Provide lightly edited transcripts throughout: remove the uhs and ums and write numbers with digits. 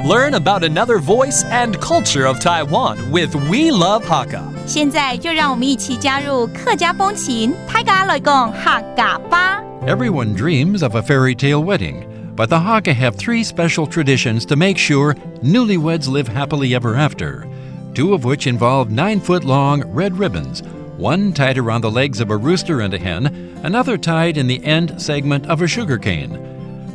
Learn about another voice and culture of Taiwan with We Love Hakka. 现在就让我们一起加入客家风情，大家来讲客家吧。Everyone dreams of a fairy tale wedding, but the Hakka have 3 special traditions to make sure newlyweds live happily ever after, 2 of which involve 9-foot-long red ribbons, one tied around the legs of a rooster and a hen, another tied in the end segment of a sugarcane.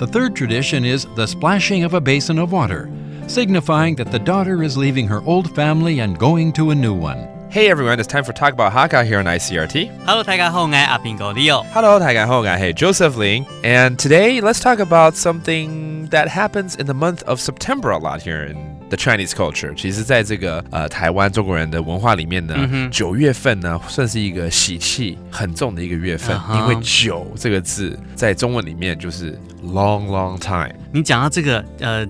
The 3rd tradition is the splashing of a basin of water, signifying that the daughter is leaving her old family and going to a new one. Hey everyone, it's time for Talk About Hakka here on Icrt. Hello， 大家好，我係阿邊個 Leo。Hello， 大家好，我係 Joseph Ling. And today, let's talk about something that happens in the month of September a lot here in the Chinese culture. 其实在这个台湾中国人的文化里面呢，9月份呢算是一个喜气很重的一个月份，因为9这个字在中文里面就是 long long time。你讲到这个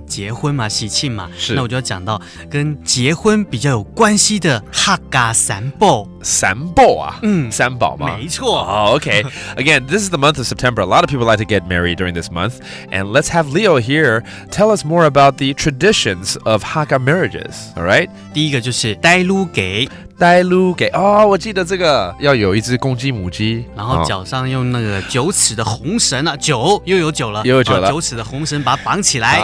结婚嘛，喜庆嘛，是，那我就要讲到跟结婚比较有关系的客家三宝。三宝啊，三宝吗？没错。Oh, okay. Again, this is the month of September. A lot of people like to get married during this month, and let's have Leo here tell us more about the traditions of Hakka marriages. All right? 第一个就是带路给。带路给哦，我记得这个要有一只公鸡母鸡，然后脚上用那个9尺的红绳啊，又有9了，9尺的红绳把它绑起来。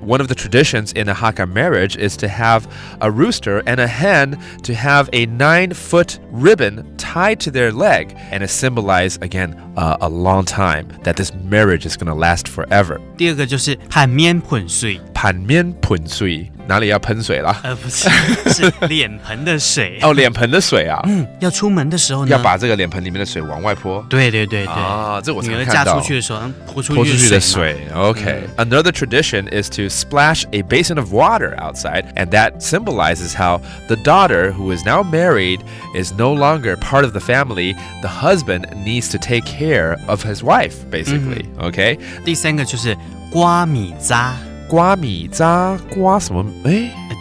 One of the traditions in a Hakka marriage is to have a rooster and a hen to have a 9-foot ribbon tied to their leg, and it symbolizes again a long time that this marriage is going to last forever. 第二个就是盘面喷水。盘面喷水，哪里要喷水啦？不是，是脸盆的水。哦，脸盆的水啊。要出门的时候呢，要把这个脸盆里面的水往外泼。对。啊，这我常看到。女儿嫁出去的时候，泼出去的水。Okay. Another tradition is to splash a basin of water outside, and that symbolizes how the daughter, who is now married, is no longer part of the family. The husband needs to take care of his wife, basically. Okay. 第三个就是刮米渣。刮米渣，刮什么？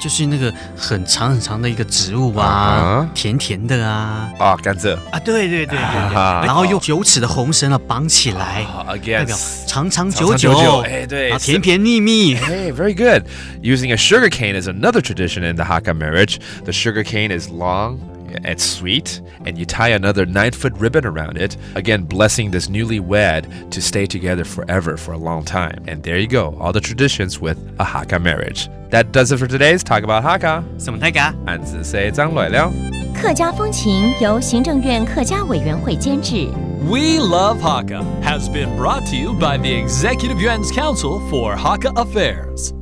就是那个很长很长的一个植物啊，甜甜的啊。甘蔗啊，对。然后用9尺的红绳啊绑起来，代表长长久久。对，甜甜蜜蜜。Hey, very good. Using a sugar cane is another tradition in the Hakka marriage. The sugar cane is long. It's sweet, and you tie another 9-foot ribbon around it, again blessing this newlywed to stay together forever for a long time. And there you go, all the traditions with a Hakka marriage. That does it for today's Talk About Hakka. 什么大家？俺只say 张磊了。客家风情由行政院客家委员会监制。We Love Hakka has been brought to you by the Executive Yuan's Council for Hakka Affairs.